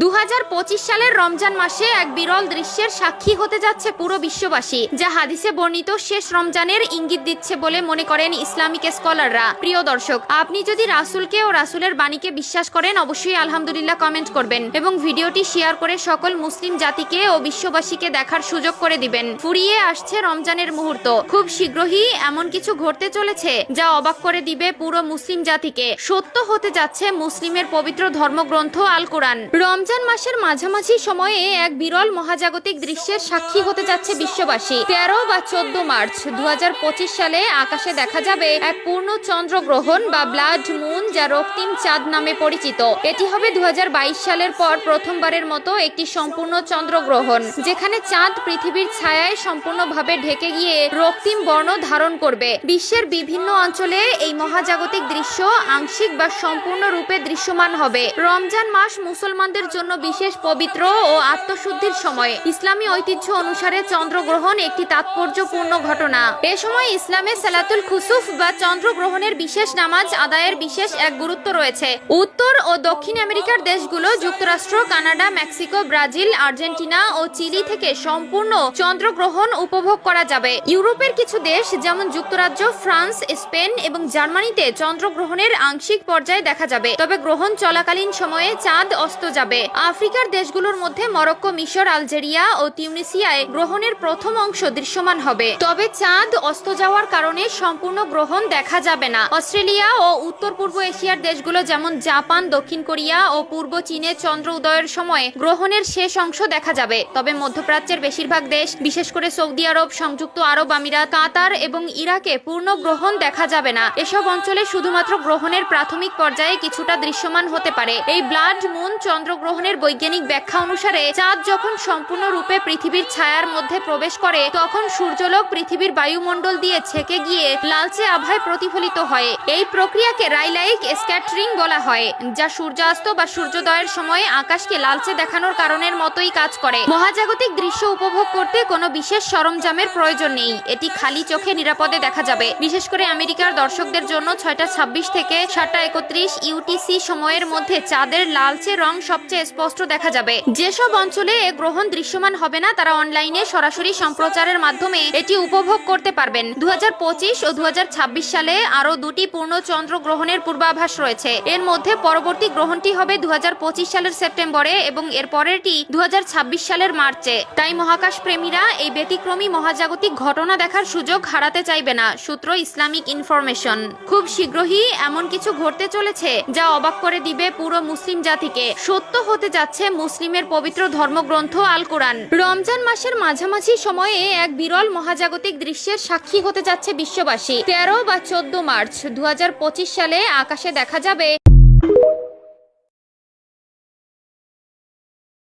2025 সালের রমজান মাসে এক বিরল দৃশ্যের সাক্ষী হতে যাচ্ছে পুরো বিশ্ববাসী, যা হাদিসে বর্ণিত শেষ রমজানের ইঙ্গিত দিচ্ছে বলে মনে করেন ইসলামিক স্কলাররা। প্রিয় দর্শক, আপনি যদি রাসূলকে ও রাসূলের বাণীকে বিশ্বাস করেন, অবশ্যই আলহামদুলিল্লাহ কমেন্ট করবেন এবং ভিডিওটি শেয়ার করে সকল মুসলিম জাতিকে ও বিশ্ববাসীকে দেখার সুযোগ করে দিবেন। ফুরিয়ে আসছে রমজানের মুহূর্ত, খুব শীঘ্রই এমন কিছু ঘটতে চলেছে যা অবাক করে দিবে পুরো মুসলিম জাতিকে। সত্য হতে যাচ্ছে মুসলিমের পবিত্র ধর্মগ্রন্থ আল কোরআন। রমজান মাসের মাঝামাঝি সময়ে এক বিরল মহাজাগতিক দৃশ্যের সাক্ষী হতে যাচ্ছে বিশ্ববাসী। 13 বা 14 মার্চ 2025 সালে আকাশে দেখা যাবে এক পূর্ণ চন্দ্রগ্রহণ বা ব্লাড মুন, যা রক্তিম চাঁদ নামে পরিচিত। এটি হবে 2022 সালের পর প্রথমবারের মতো একটি সম্পূর্ণ চন্দ্রগ্রহণ, যেখানে চাঁদ পৃথিবীর ছায়ায় সম্পূর্ণভাবে ঢেকে গিয়ে রক্তিম বর্ণ ধারণ করবে। বিশ্বের বিভিন্ন অঞ্চলে এই মহাজাগতিক দৃশ্য আংশিক বা সম্পূর্ণ রূপে দৃশ্যমান হবে। রমজান মাস মুসলমানদের জন্য বিশেষ পবিত্র ও আত্মশুদ্ধির সময়। ইসলামী ঐতিহ্য অনুসারে চন্দ্রগ্রহণ একটি তাৎপর্যপূর্ণ ঘটনা। এ সময় ইসলামে সালাতুল খুসুফ বা চন্দ্রগ্রহণের বিশেষ নামাজ আদায়ের বিশেষ এক গুরুত্ব রয়েছে। উত্তর ও দক্ষিণ আমেরিকার দেশগুলো, যুক্তরাষ্ট্র, কানাডা, মেক্সিকো, ব্রাজিল, আর্জেন্টিনা ও চিলি থেকে সম্পূর্ণ চন্দ্রগ্রহণ উপভোগ করা যাবে। ইউরোপের কিছু দেশ যেমন যুক্তরাজ্য, ফ্রান্স, স্পেন এবং জার্মানিতে চন্দ্রগ্রহণের আংশিক পর্যায়ে দেখা যাবে, তবে গ্রহণ চলাকালীন সময়ে চাঁদ অস্ত যাবে। আফ্রিকার দেশগুলোর মধ্যে মরক্কো, মিশর, আলজেরিয়া ও তিউনিসিয়ায় গ্রহণের প্রথম অংশ দৃশ্যমান হবে, তবে চাঁদ অস্ত যাওয়ার কারণে সম্পূর্ণ গ্রহণ দেখা যাবে না। অস্ট্রেলিয়া ও উত্তর পূর্ব এশিয়ার দেশগুলো যেমন জাপান, দক্ষিণ কোরিয়া ও পূর্ব চীনে চন্দ্র উদয়ের সময় গ্রহণের শেষ অংশ দেখা যাবে, তবে মধ্যপ্রাচ্যের বেশিরভাগ দেশ, বিশেষ করে সৌদি আরব, সংযুক্ত আরব আমিরাত, কাতার এবং ইরাকে পূর্ণ গ্রহণ দেখা যাবে না। এসব অঞ্চলে শুধুমাত্র গ্রহণের প্রাথমিক পর্যায়ে কিছুটা দৃশ্যমান হতে পারে। এই ব্লাড মুন চন্দ্রগ্রহণের বৈজ্ঞানিক ব্যাখ্যা অনুসারে চাঁদ যখন সম্পূর্ণরূপে পৃথিবীর ছায়ার মধ্যে প্রবেশ করে, তখন সূর্যলোক পৃথিবীর বায়ুমণ্ডল দিয়ে ছেকে গিয়ে লালচে আভায় প্রতিফলিত হয়। এই প্রক্রিয়াকে রাইলাইক স্ক্যাটারিং বলা হয়, যা সূর্যাস্ত বা সূর্যোদয়ের সময় আকাশকে লালচে দেখানোর কারণের মতোই কাজ করে। মহাজাগতিক দৃশ্য উপভোগ করতে কোনো বিশেষ সরঞ্জামের প্রয়োজন নেই, এটি খালি চোখে নিরাপদে দেখা যাবে। বিশেষ করে আমেরিকার দর্শকদের জন্য 6টা 26 থেকে 7টা 31 ইউটিসি সময়ের মধ্যে চাঁদের লালচে রং সবচেয়ে স্পষ্ট দেখা যাবে। যেসব অঞ্চলে এ গ্রহণ দৃশ্যমান হবে না, তারা অনলাইনে সরাসরি সম্প্রচারের মাধ্যমে এটি উপভোগ করতে পারবেন। 2025 ও 2026 সালে আরো দুটি পূর্ণ চন্দ্রগ্রহণের পূর্বাভাস রয়েছে। এর মধ্যে পরবর্তী গ্রহণটি হবে 2025 সালের সেপ্টেম্বরে এবং এর পরেরটি 2026 সালের মার্চে। তাই মহাকাশ প্রেমীরা এই ব্যতিক্রমী মহাজাগতিক ঘটনা দেখার সুযোগ হারাতে চাইবে না। সূত্র ইসলামিক ইনফরমেশন। খুব শীঘ্রই এমন কিছু ঘটতে চলেছে যা অবাক করে দিবে পুরো মুসলিম জাতিকে। সত্য হতে যাচ্ছে মুসলিমের পবিত্র ধর্মগ্রন্থ আল কোরআন। রমজান মাসের মাঝামাঝি সময়ে এক বিরল মহাজাগতিক দৃশ্যের সাক্ষী হতে যাচ্ছে বিশ্ববাসী। 13 বা 14 মার্চ 2025 সালে আকাশে দেখা যাবে